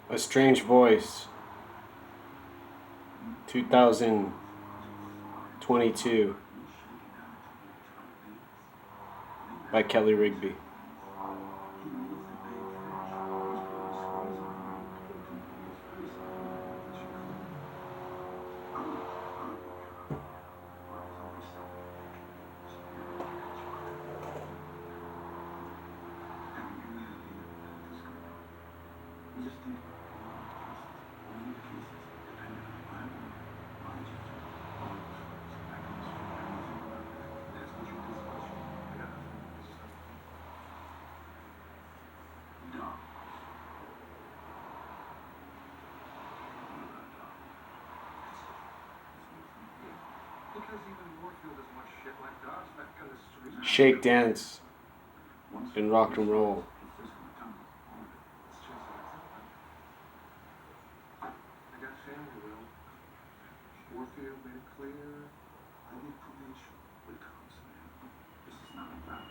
A Strange Voice, 2022, by Kelly Rigby. Shake Dance and Rock and Roll. Warfield made it clear, I need probation with cops, man. This is not about